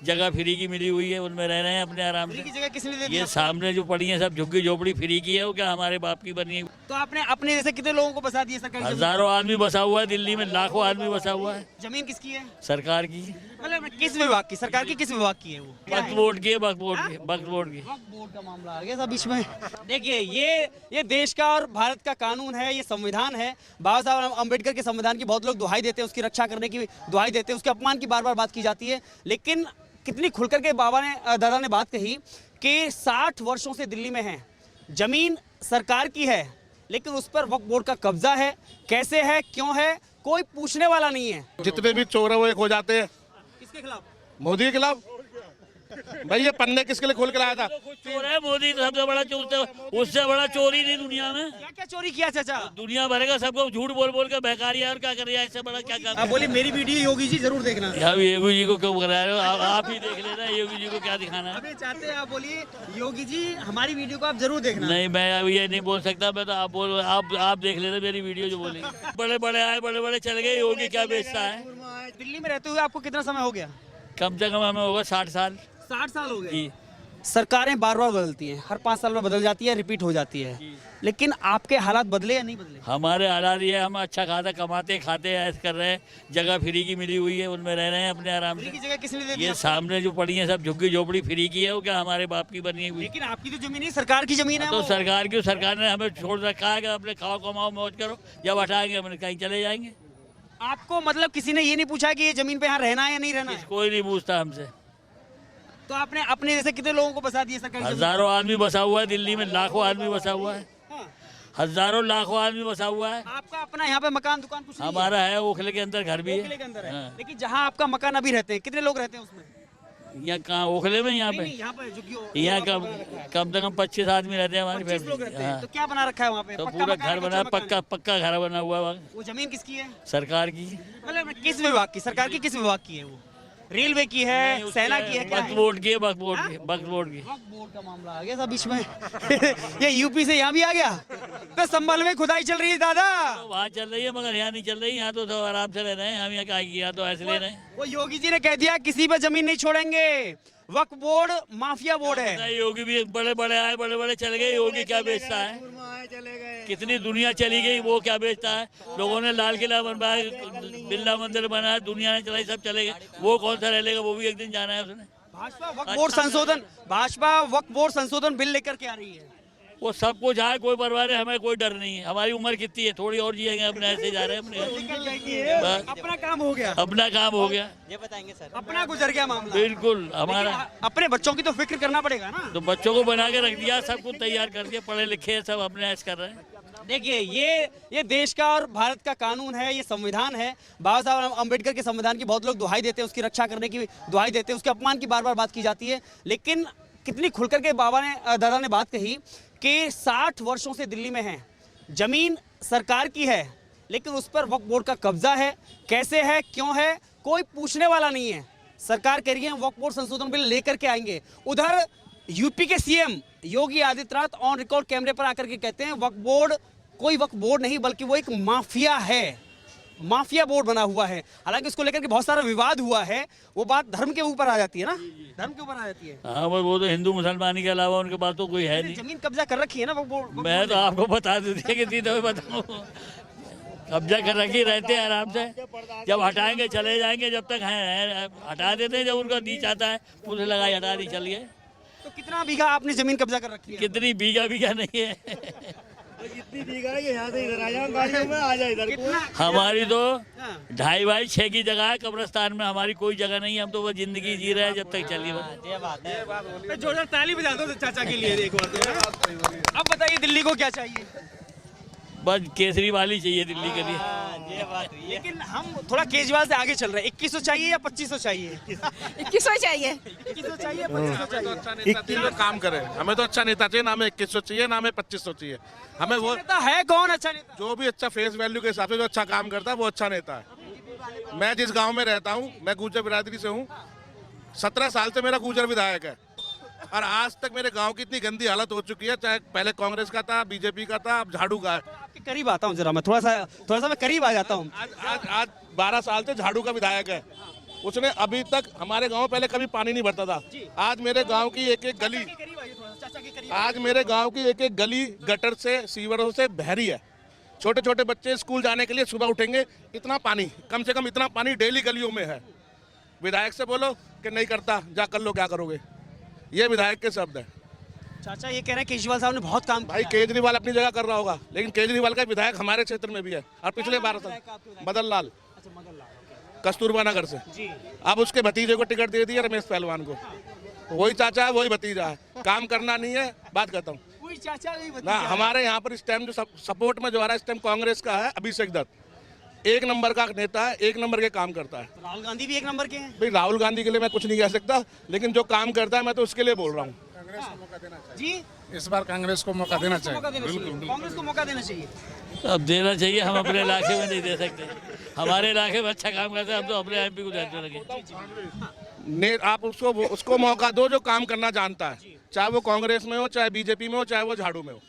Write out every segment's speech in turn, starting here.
जगह फ्री की मिली हुई है, उनमें रह रहे हैं अपने आराम से। की जगह किसने दे दी? ये सामने जो पड़ी है सब झुग्गी झोपड़ी फ्री की है, वो क्या हमारे बाप की बनी है? तो आपने अपने जैसे कितने लोगों को बसा दिए सरकारी जमीन? हजारों आदमी बसा हुआ है दिल्ली में, लाखों आदमी बसा हुआ है। जमीन किसकी है? सरकार की, मतलब किस विभाग की? सरकार की किस विभाग की है वो? वक्फ बोर्ड की है, वक्फ बोर्ड की, वक्फ बोर्ड की। वक्फ बोर्ड का मामला आ गया सब बीच में। देखिए ये देश का और भारत का कानून है, ये संविधान है। बाबा साहब अम्बेडकर के संविधान की बहुत लोग दुहाई देते हैं, उसकी रक्षा करने की दुहाई देते हैं, उसके अपमान की बार बार बात की जाती है। लेकिन कितनी खुलकर के दादा ने बात कही कि 60 वर्षों से दिल्ली में है, जमीन सरकार की है, लेकिन उस पर वक्फ बोर्ड का कब्जा है। कैसे है, क्यों है, कोई पूछने वाला नहीं है। जितने भी चोर है वो एक हो जाते हैं। किसके खिलाफ? मोदी के खिलाफ। भाई ये पन्ने किसके लिए खोल के लाया था? चोर है मोदी, तो सबसे बड़ा चोर, उससे बड़ा चोर ही नहीं दुनिया में। क्या क्या चोरी किया चाचा? दुनिया भर का सबको झूठ बोल बोल के बेकारी है, और क्या कर रहा है, इससे बड़ा क्या कर? आप बोलिए मेरी वीडियो योगी जी जरूर देखना। अब योगी जी को क्यों करा रहे हो? आप ही देख लेना, योगी जी को क्या दिखाना है? अभी चाहते हैं आप बोलिए योगी जी हमारी वीडियो को आप जरूर देखना। नहीं, मैं अब ये नहीं बोल सकता, मैं तो आप देख लेना मेरी वीडियो जो बोलेंगे। बड़े बड़े आए, बड़े बड़े चले गए, योगी क्या बेचता है? दिल्ली में रहते हुए आपको कितना समय हो गया? कम से कम हमें होगा 60 साल। 60 साल हो गए। जी। सरकारें बार बार बदलती हैं, हर 5 साल में बदल जाती है, रिपीट हो जाती है, लेकिन आपके हालात बदले या नहीं बदले? हमारे हालात ये, हम अच्छा खासा कमाते खाते ऐसे कर रहे हैं, जगह फ्री की मिली हुई है, उनमें रह रहे हैं अपने आराम की से। जगह किसने दे दी? ये सामने जो पड़ी है सब झुग्गी झोपड़ी फ्री की है, वो क्या हमारे बाप की बनी हुई? लेकिन आपकी तो जमीन ही सरकार की जमीन है। तो वो। सरकार ने हमें छोड़ रखा है कि अपने खाओ कमाओ मौज करो, जब हटाएंगे अपने कहीं चले जाएंगे। आपको मतलब किसी ने ये नहीं पूछा कि ये जमीन पे यहाँ रहना है या नहीं रहना है? कोई नहीं पूछता हमसे। तो आपने अपने जैसे कितने लोगों को बसा दिए सरकारी जमीन? हजारों आदमी बसा हुआ है दिल्ली में, लाखों आदमी बसा हुआ है। हाँ। हजारों लाखों आदमी बसा हुआ है। आपका अपना यहाँ पे मकान दुकान कुछ नहीं है? हमारा है, ओखले के अंदर घर भी किले के है। अंदर है। हाँ। लेकिन जहाँ आपका मकान अभी रहते हैं कितने लोग रहते हैं उसमें? यहाँ कहाँ, ओखले में? यहाँ पे यहाँ पे झुग्गियों यहाँ कम से कम 25 आदमी रहते हैं हमारी 25 लोग रहते फैमिली। हैं। हाँ। तो क्या बना रखा है वहाँ पे? तो पक्का पूरा मकान है, घर कच्चा बना, मकान है? पक्का घर बना हुआ है वहाँ। वो जमीन किसकी है? सरकार की। मतलब किस विभाग की? सरकार की किस विभाग की है वो? रेलवे की है, सेना की है, क्या वक्फ है? बोर्ड की है, वक्फ बोर्ड की, वक्फ बोर्ड की। वक्फ बोर्ड का मामला आ गया सब बीच में। ये यूपी से यहाँ भी आ गया। तो संभल में खुदाई चल रही है दादा। तो वहाँ चल रही है, मगर यहाँ नहीं चल रही। यहाँ तो सब आराम से रह रहे हैं, हम यहाँ क्या किया, तो ऐसे ले रहे हैं। वो योगी जी ने कह दिया किसी पे जमीन नहीं छोड़ेंगे, वक्फ बोर्ड माफिया बोर्ड है। योगी भी बड़े बड़े आए, बड़े बड़े चले गए, योगी क्या बेचता है? कितनी दुनिया चली गई, वो क्या बेचता है? लोगों ने लाल किला बनवाया, बिरला मंदिर बनाया, दुनिया ने चलाई, सब चले गए। वो कौन सा रह लेगा? वो भी एक दिन जाना है उसने। भाजपा वक्फ बोर्ड संशोधन बिल लेकर के आ रही है। वो सब कुछ आए, कोई परवाह नहीं, हमें कोई डर नहीं है। हमारी उम्र कितनी है, थोड़ी और जिएंगे, अपने ऐसे जा रहे हैं अपने। बस, अपना काम हो गया। अपना काम हो गया, ये बताएंगे सर। अपना गुजर गया मामला। बिल्कुल हमारा। अपने बच्चों की तो फिक्र करना पड़ेगा ना। तो बच्चों को बना के रख दिया, सब कुछ तैयार कर दिया, पढ़े लिखे हैं, सब अपने ऐसे कर रहे हैं। देखिए ये देश का और भारत का कानून है, ये संविधान है। बाबा साहब अम्बेडकर के संविधान की बहुत लोग दुहाई देते हैं, उसकी रक्षा करने की दुहाई देते हैं, उसके अपमान की बार बार बात की जाती है। लेकिन कितनी खुलकर के दादा ने बात कही कि 60 वर्षों से दिल्ली में है, जमीन सरकार की है, लेकिन उस पर वक्फ बोर्ड का कब्जा है। कैसे है, क्यों है, कोई पूछने वाला नहीं है। सरकार कह रही है वक्फ बोर्ड संशोधन बिल लेकर के आएंगे। उधर यूपी के CM Yogi Adityanath on record कैमरे पर आकर के कहते हैं वक्फ बोर्ड कोई वक्फ बोर्ड नहीं, बल्कि वो एक माफिया है, माफिया बोर्ड बना हुआ है। हालांकि इसको लेकर के बहुत सारा विवाद हुआ है। वो बात धर्म के ऊपर आ जाती है ना, धर्म के ऊपर आ जाती है। हाँ, वो तो हिंदू मुसलमानी के अलावा उनके पास तो कोई है नहीं। जमीन कब्जा कर रखी है ना वक्फ बोर्ड। मैं तो आपको बता देती कितनी दफे बताऊँ, कब्जा कर रखी, रहते हैं आराम से। जब हटाएंगे चले जाएंगे, जब तक है हटा देते हैं। जब उनका दी चाहता है पुलिस लगाई, हटा दी, चल गए। तो कितना बीघा आपने जमीन कब्जा कर रखी है? कितनी बीघा बीघा नहीं है। जितनी बीघा है यहाँ से इधर आ जाओ, गाड़ियों में आ जाए इधर। हमारी तो हाँ। 2.5x6 की जगह है, कब्रिस्तान में हमारी कोई जगह नहीं है। हम तो वो जिंदगी जी रहे हैं, जब तक चली। ये बात है। जोरदार ताली बजा दो चाचा के लिए एक बार तो। अब बताइए दिल्ली को क्या चाहिए? बस केजरीवाल ही चाहिए दिल्ली के लिए। ये बात हुई है। लेकिन हम थोड़ा केजरीवाल से आगे चल रहे हैं। 2100 चाहिए या 2500 चाहिए? 2100 चाहिए। 2100 चाहिए, 2500 चाहिए। अच्छा नेता चाहिए, काम करे। हमें तो अच्छा नेता चाहिए, ना हमें 2100 चाहिए, ना हमें 2500 चाहिए। हमें वो नेता है कौन अच्छा नेता? जो भी अच्छा फेस वैल्यू के हिसाब से जो अच्छा काम करता है वो अच्छा नेता है। मैं जिस गांव में रहता हूं, मैं गुर्जर बिरादरी से हूं। 17 साल से मेरा गुर्जर विधायक है, और आज तक मेरे गांव की इतनी गंदी हालत हो चुकी है। चाहे पहले कांग्रेस का था, बीजेपी का था, अब झाड़ू का है। आपके करीब आता हूँ जरा, मैं थोड़ा सा मैं करीब आ जाता हूँ। आज 12 साल से झाड़ू का विधायक है। उसने अभी तक हमारे गांव पहले कभी पानी नहीं भरता था। आज मेरे गांव की एक एक गली गटर से सीवरों से बहरी है। छोटे छोटे बच्चे स्कूल जाने के लिए सुबह उठेंगे, इतना पानी, कम से कम इतना पानी डेली गलियों में है। विधायक से बोलो कि नहीं करता, जा कर लो, क्या करोगे। ये विधायक के शब्द है। चाचा ये कह रहे हैं केजरीवाल साहब ने बहुत काम भाई केजरीवाल अपनी जगह कर रहा होगा, लेकिन केजरीवाल का विधायक हमारे क्षेत्र में भी है। और पिछले 12 साल मदन लाल कस्तूरबा नगर से, अब उसके भतीजे को टिकट दे दिया, रमेश पहलवान को। वही चाचा है, वही भतीजा है, काम करना नहीं है। बात करता हूँ ना, हमारे यहाँ पर इस टाइम जो सपोर्ट में जो आ रहा है इस टाइम कांग्रेस का है अभिषेक दत्त। एक नंबर का नेता है, एक नंबर के काम करता है। राहुल गांधी भी एक नंबर के हैं। भाई राहुल गांधी के लिए मैं कुछ नहीं कह सकता, लेकिन जो काम करता है मैं तो उसके लिए बोल रहा हूँ। जी इस बार कांग्रेस को मौका देना चाहिए। कांग्रेस को मौका देना चाहिए। अब देना चाहिए, हम अपने इलाके में नहीं दे सकते। हमारे इलाके में अच्छा काम करते हैं, हम तो अपने एमपी को देते लगे। आप उसको मौका दो जो काम करना जानता है, चाहे वो कांग्रेस में हो, चाहे बीजेपी में हो, चाहे वो झाड़ू में हो।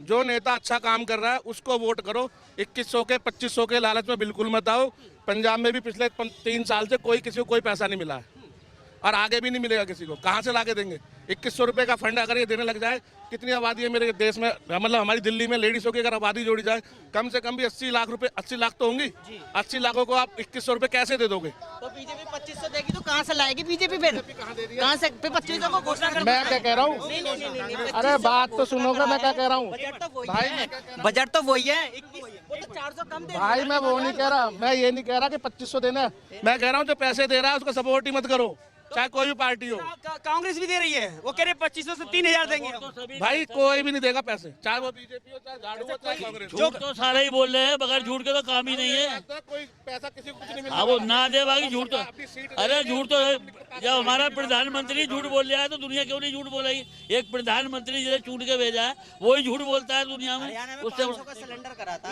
जो नेता अच्छा काम कर रहा है उसको वोट करो। 2100 के 2500 के लालच में बिल्कुल मत आओ। पंजाब में भी पिछले 3 साल से किसी को कोई पैसा नहीं मिला है और आगे भी नहीं मिलेगा किसी को। कहाँ से ला के देंगे 2100 रुपये का फंड अगर ये देने लग जाए। कितनी आबादी है मेरे देश में, मतलब हमारी दिल्ली में लेडीज़ों की अगर आबादी जोड़ी जाए कम से कम भी 80 लाख रुपए, 80 लाख तो होंगी। 80 लाखों को आप 2100 रुपये कैसे दे दोगे। तो बीजेपी 2500 देगी तो कहाँ से लाएगी बीजेपी? फिर कहाँ से 2500 को घोषणा कर? मैं क्या कह रहा हूँ, अरे बात तो सुनोगे मैं क्या कह रहा हूँ भाई। बजट तो वही है, 400 कम दे। भाई मैं वो नहीं कह रहा, मैं ये नहीं कह रहा कि 2500 देना है। मैं कह रहा हूँ जो पैसे दे रहा है उसको सपोर्ट ही मत करो, चाहे कोई भी पार्टी हो। कांग्रेस भी दे रही है, वो कह रहे 2500 से 3000 देंगे हम। भाई कोई भी नहीं देगा पैसे, चाहे वो बीजेपी हो, चाहे झाड़ू हो, चाहे कांग्रेस हो। झूठ तो सारे ही बोल रहे हैं, बगैर झूठ के तो काम ही नहीं है। कोई पैसा किसी को कुछ नहीं मिलता। अब वो ना दे बाकी झूठ तो, अरे झूठ तो जब हमारा प्रधानमंत्री झूठ बोल रहा है तो दुनिया क्यों नहीं झूठ बोलेगी। एक प्रधानमंत्री जिसे चुन के भेजा है वही झूठ बोलता है दुनिया में। उससे सिलेंडर करा था।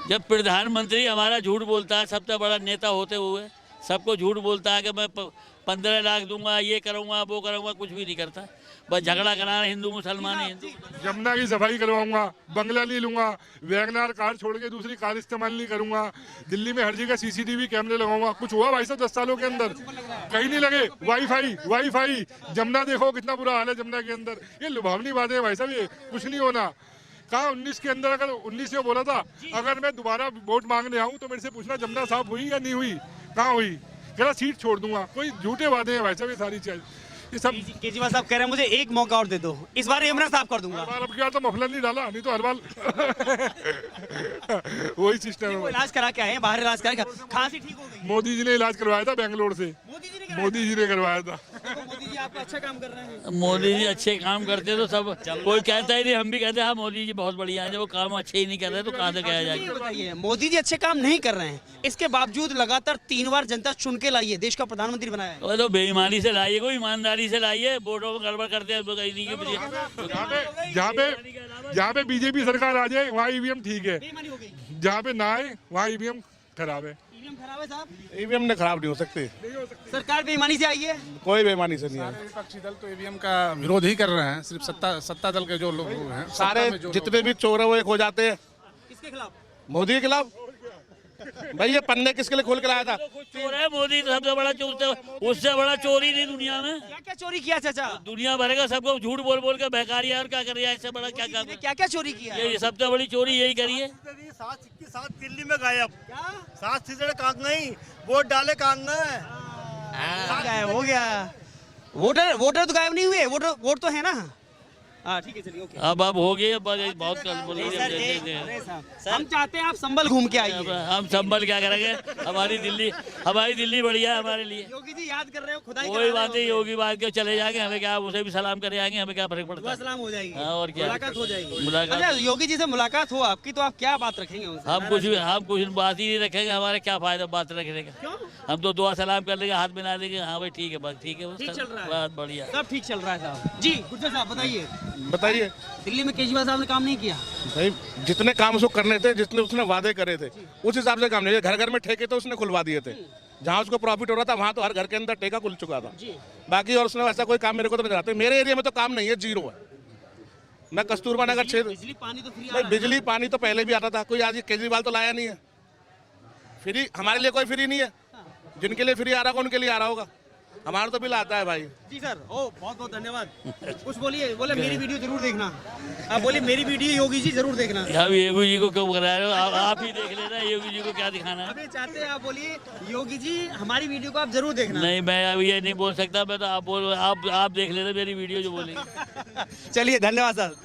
जब प्रधानमंत्री हमारा झूठ बोलता है, सबसे बड़ा नेता होते हुए सबको झूठ बोलता है कि मैं 15 लाख दूंगा, ये करूंगा, वो करूंगा, कुछ भी नहीं करता। बस झगड़ा कराना, हिंदू मुसलमान हिंदू। यमुना की सफाई करवाऊंगा, बंगला नहीं लूंगा, वैगनार कार छोड़ के दूसरी कार इस्तेमाल नहीं करूंगा, दिल्ली में हर जगह CCTV कैमरे लगाऊंगा। कुछ हुआ भाई साहब 10 सालों के अंदर? कहीं नहीं लगे। वाईफाई जमुना देखो कितना बुरा हाल है जमुना के अंदर। ये लुभावनी बातें है भाई साहब, ये कुछ नहीं होना। कहा 19 के अंदर, अगर 19 में बोला था अगर मैं दोबारा वोट मांगने आऊँ तो मेरे से पूछना जमुना साफ हुई या नहीं हुई, कहाँ हुई। कह रहा सीट छोड़ दूंगा। कोई झूठे वादे हैं भाई साहब, ये सारी चीज। ये सब केजरीवाल साहब कह रहे हैं मुझे एक मौका और दे दो, इस बार यमुना साफ कर दूंगा। अब क्या तो मफलर नहीं डाला, नहीं तो हर बार वही सिस्टम है। इलाज करा के आए हैं, बाहर इलाज करा, खांसी ठीक हो गई। मोदी जी ने इलाज करवाया था बेंगलोर से, मोदी जी ने करवाया था। मोदी जी आपका अच्छा काम कर रहे हैं। मोदी जी अच्छे काम करते तो सब कोई कहता ही नहीं, हम भी कहते हैं हाँ मोदी जी बहुत बढ़िया है। जब वो काम अच्छे ही नहीं कर रहे तो कहाँ से कहा जाएगा। बताइए, मोदी जी अच्छे काम नहीं कर रहे हैं, इसके बावजूद लगातार 3 बार जनता चुन के लाई है, देश का प्रधानमंत्री बनाया है। वो तो बेईमानी से लाइए, कोई ईमानदारी से लाइए। वोटों में गड़बड़ करते हैं तो कहीं नहीं की जहाँ पे बीजेपी सरकार आ जाए वहाँ EVM ठीक है, जहाँ पे ना आए वहाँ EVM खराब है। खराब है साहब, EVM ने खराब नहीं हो सकती। सरकार बेईमानी से आई है। कोई बेईमानी से नहीं है। विपक्षी दल तो EVM का विरोध ही कर रहे हैं। सिर्फ सत्ता दल के जो लोग हैं, सारे जितने भी चोर है वो एक हो जाते हैं। किसके खिलाफ? मोदी के खिलाफ। भाई ये पन्ने किसके लिए खोल के लाया था? चोर है मोदी, तो सबसे बड़ा चोर था, उससे बड़ा चोर ही नहीं दुनिया में। क्या क्या चोरी किया चाचा? दुनिया भर का सबको झूठ बोल बोल के बेकारी है और क्या कर रही है, इससे बड़ा क्या काम है? क्या क्या चोरी किया? ये सबसे बड़ी चोरी यही करी है। 7 सिक्के 7 दिल्ली में गायब। 7 सीजन कहाँ गई, वोट डाले कहाँ गए? गायब हो गया। वोटर तो गायब नहीं हुए, वोट तो है ना। हाँ ठीक है, चलिए ओके। अब हो गए, बहुत कल बोल हम चाहते हैं आप संभल घूम के आइए। हम संभल क्या करेंगे, हमारी दिल्ली बढ़िया है हमारे लिए। योगी जी याद कर रहे हो, खुदाई कोई बात नहीं, योगी बात के चले जाएंगे, हमें क्या, उसे भी सलाम करे आएंगे, हमें क्या फर्क पड़ता है। सलाम हो जाएगी। हाँ, और क्या, मुलाकात हो जाएगी। मुलाकात। अच्छा, योगी जी से मुलाकात हो आपकी तो आप क्या बात रखेंगे उनसे? हम कुछ बात ही नहीं रखेंगे, हमारे क्या फायदा बात रखने का। हम तो दुआ सलाम कर लेंगे, हाथ मिला देंगे, हाँ भाई ठीक है, बस ठीक है, ठीक चल रहा है, बहुत बढ़िया, सब ठीक चल रहा है साहब। जी गुर्जर साहब बताइए, दिल्ली में केजरीवाल साहब ने काम नहीं किया? भाई जितने काम उसको करने थे, जितने उसने वादे करे थे उस हिसाब से काम नहीं। घर घर में ठेके तो उसने खुलवा दिए थे, जहाँ उसको प्रॉफिट हो रहा था वहाँ तो हर घर के अंदर ठेका खुल चुका था। बाकी और उसने ऐसा कोई काम मेरे को तो नहीं बताते। मेरे एरिया में तो काम नहीं है, जीरो है। मैं कस्तूरबा नगर क्षेत्र, बिजली पानी तो फ्री, बिजली पानी तो पहले भी आता था, कोई आज केजरीवाल तो लाया नहीं है। फ्री हमारे लिए कोई फ्री नहीं है। जिनके लिए फ्री आ रहा होगा उनके लिए आ रहा होगा, हमारा तो बिल आता है भाई। जी सर, ओ बहुत बहुत धन्यवाद। कुछ बोलिए, बोले मेरी वीडियो जरूर देखना। आप बोलिए मेरी वीडियो योगी जी जरूर देखना। अब योगी जी को क्यों करा रहे हो, आप ही देख लेना, योगी जी को क्या दिखाना है। अभी चाहते हैं आप बोलिए योगी जी हमारी वीडियो को आप जरूर देखना। नहीं, मैं अब ये नहीं बोल सकता, मैं तो आप देख लेना मेरी वीडियो जो बोलेंगे। चलिए धन्यवाद सर।